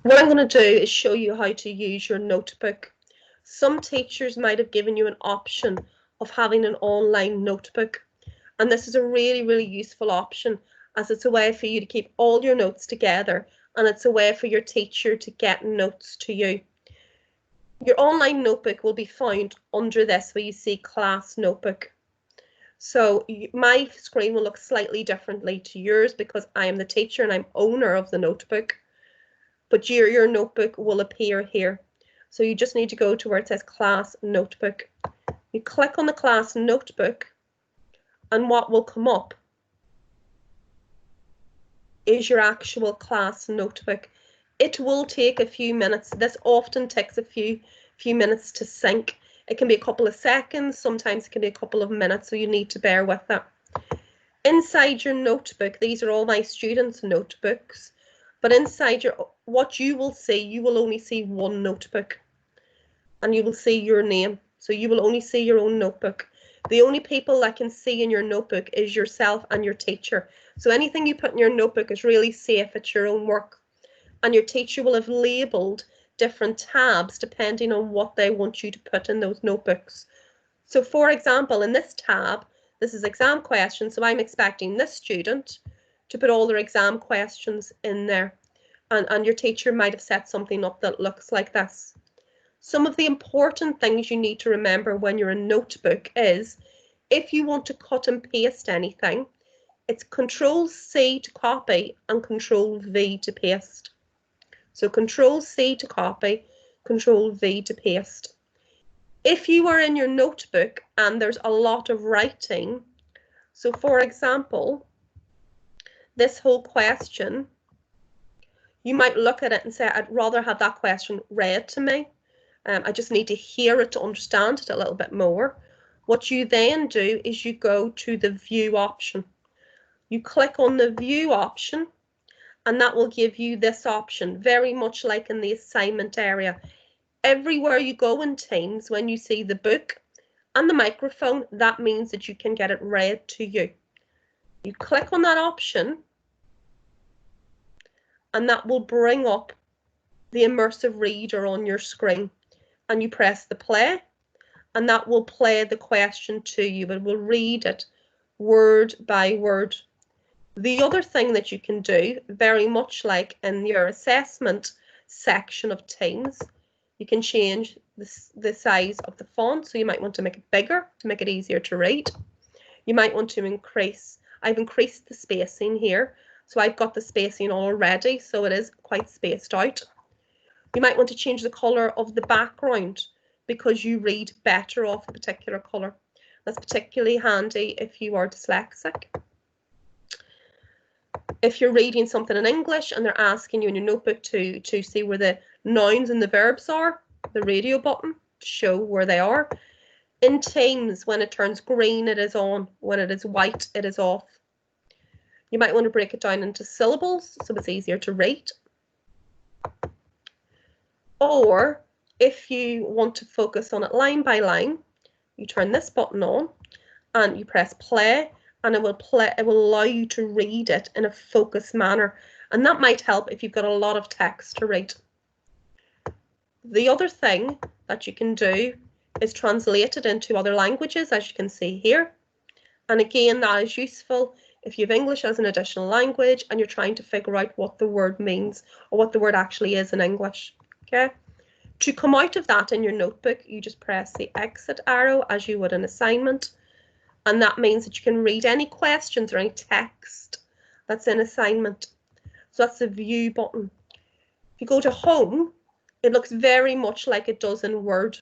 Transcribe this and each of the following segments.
What I'm going to do is show you how to use your notebook. Some teachers might have given you an option of having an online notebook, and this is a really useful option, as it's a way for you to keep all your notes together, and it's a way for your teacher to get notes to you. Your online notebook will be found under this where you see class notebook. So my screen will look slightly differently to yours because I am the teacher and I'm owner of the notebook. But your notebook will appear here. So you just need to go to where it says class notebook. You click on the class notebook, and what will come up is your actual class notebook. It will take a few minutes. This often takes a few minutes to sync. It can be a couple of seconds, sometimes it can be a couple of minutes, so you need to bear with it. Inside your notebook, these are all my students' notebooks. But inside what you will see, you will only see one notebook, and you will see your name. So you will only see your own notebook. The only people that can see in your notebook is yourself and your teacher. So anything you put in your notebook is really safe. It's your own work. And your teacher will have labelled different tabs depending on what they want you to put in those notebooks. So for example, in this tab, this is exam questions. So I'm expecting this student to put all their exam questions in there, and your teacher might have set something up that looks like this. Some of the important things you need to remember when you're in notebook is, if you want to cut and paste anything, it's Control-C to copy and Control-V to paste. So Control-C to copy, Control-V to paste. If you are in your notebook and there's a lot of writing, so for example, this whole question, you might look at it and say, I'd rather have that question read to me. I just need to hear it to understand it a little bit more. What you then do is you go to the view option. You click on the view option, and that will give you this option, very much like in the assignment area. Everywhere you go in Teams, when you see the book and the microphone, that means that you can get it read to you. You click on that option, and that will bring up the immersive reader on your screen, and you press the play, and that will play the question to you. It will read it word by word. The other thing that you can do, very much like in your assessment section of Teams, you can change the size of the font. So you might want to make it bigger to make it easier to read. You might want to increase. I've increased the spacing here, so I've got the spacing already, so it is quite spaced out. You might want to change the colour of the background because you read better off a particular colour. That's particularly handy if you are dyslexic. If you're reading something in English and they're asking you in your notebook to see where the nouns and the verbs are, the radio button to show where they are. In Teams, when it turns green, it is on. When it is white, it is off. You might want to break it down into syllables so it's easier to read. Or if you want to focus on it line by line, you turn this button on and you press play, and it will allow you to read it in a focused manner, and that might help if you've got a lot of text to read. The other thing that you can do is translate it into other languages, as you can see here, and again that is useful if you have English as an additional language and you're trying to figure out what the word means or what the word actually is in English. Okay, to come out of that in your notebook, you just press the exit arrow as you would an assignment, and that means that you can read any questions or any text that's in assignment. So that's the view button. If you go to home, it looks very much like it does in Word.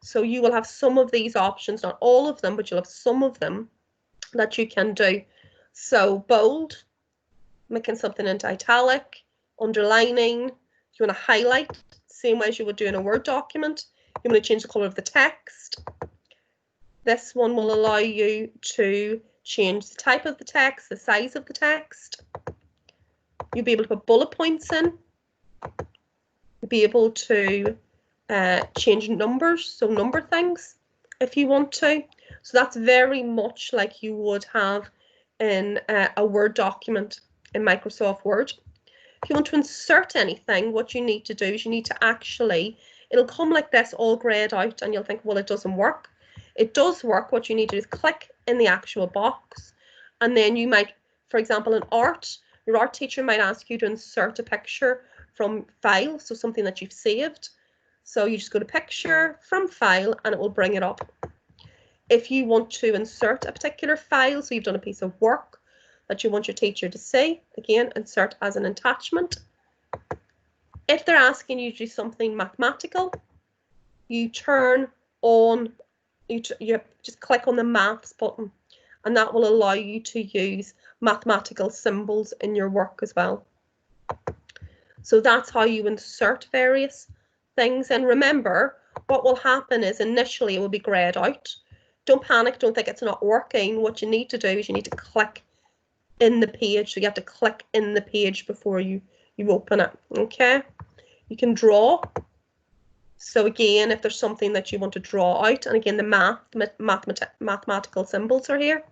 So you will have some of these options, not all of them, but you'll have some of them that you can do. So bold, making something into italic, underlining. You want to highlight, same way as you would do in a Word document. You want to change the colour of the text. This one will allow you to change the type of the text, the size of the text. You'll be able to put bullet points in. You'll be able to change numbers, so number things if you want to. So that's very much like you would have in a Word document in Microsoft Word. If you want to insert anything, what you need to do is you need to actually, it'll come like this all grayed out and you'll think, well, it doesn't work. It does work. What you need to do is click in the actual box, and then you might, for example, in art, your art teacher might ask you to insert a picture from file, so something that you've saved. So you just go to picture from file and it will bring it up. If you want to insert a particular file, so you've done a piece of work that you want your teacher to see, again, insert as an attachment. If they're asking you to do something mathematical, you turn on, you just click on the maths button, and that will allow you to use mathematical symbols in your work as well. So that's how you insert various things. And remember, what will happen is initially it will be grayed out. Don't panic, don't think it's not working. What you need to do is you need to click in the page. So you have to click in the page before you open it, okay? You can draw. So again, if there's something that you want to draw out, and again, the mathematical symbols are here.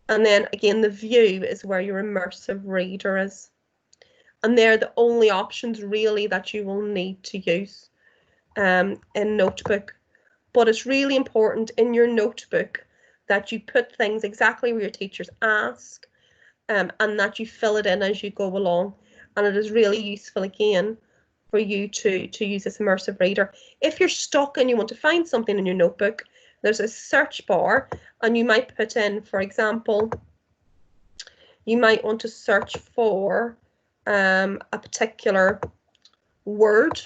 And then again, the view is where your immersive reader is. And they're the only options really that you will need to use in Notebook. But it's really important in your notebook that you put things exactly where your teachers ask, and that you fill it in as you go along. And it is really useful again for you to use this immersive reader. If you're stuck and you want to find something in your notebook, there's a search bar, and you might put in, for example, you might want to search for a particular word.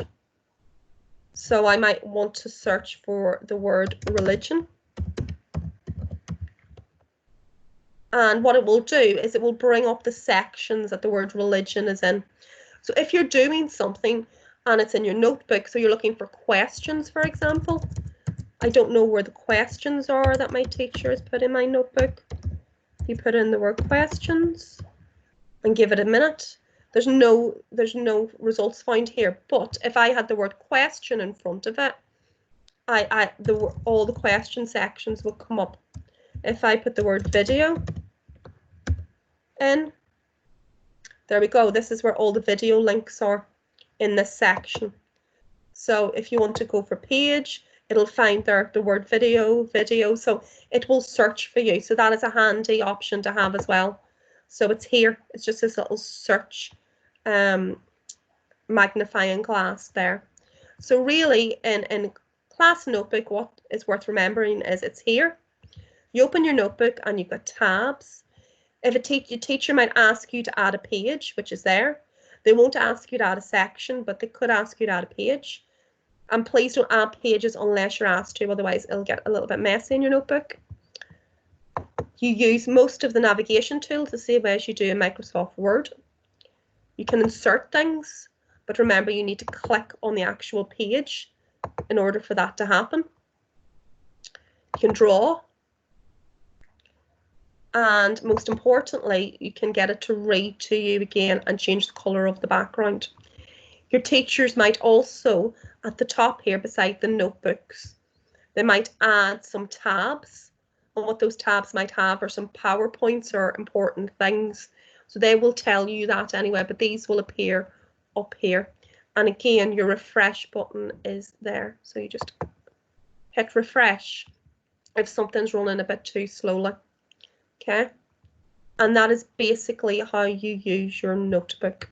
So I might want to search for the word religion. And what it will do is it will bring up the sections that the word religion is in. So if you're doing something and it's in your notebook, so you're looking for questions, for example, I don't know where the questions are that my teacher has put in my notebook. You put in the word questions and give it a minute. There's no results found here, but if I had the word question in front of it, all the question sections will come up. If I put the word video in, there we go. This is where all the video links are in this section. So if you want to go for page, it'll find there the word video, so it will search for you. So that is a handy option to have as well. So it's here. It's just this little search magnifying glass there. So really in class notebook, what is worth remembering is it's here. You open your notebook and you've got tabs. If your teacher might ask you to add a page, which is there, they won't ask you to add a section, but they could ask you to add a page. And please don't add pages unless you're asked to, otherwise it'll get a little bit messy in your notebook. You use most of the navigation tools the same way as you do in Microsoft Word. You can insert things, but remember you need to click on the actual page in order for that to happen. You can draw. And most importantly, you can get it to read to you again and change the colour of the background. Your teachers might also, at the top here beside the notebooks, they might add some tabs. And what those tabs might have are some PowerPoints or important things. So they will tell you that anyway, but these will appear up here. And again, your refresh button is there. So you just hit refresh if something's running a bit too slowly. Okay, and that is basically how you use your notebook.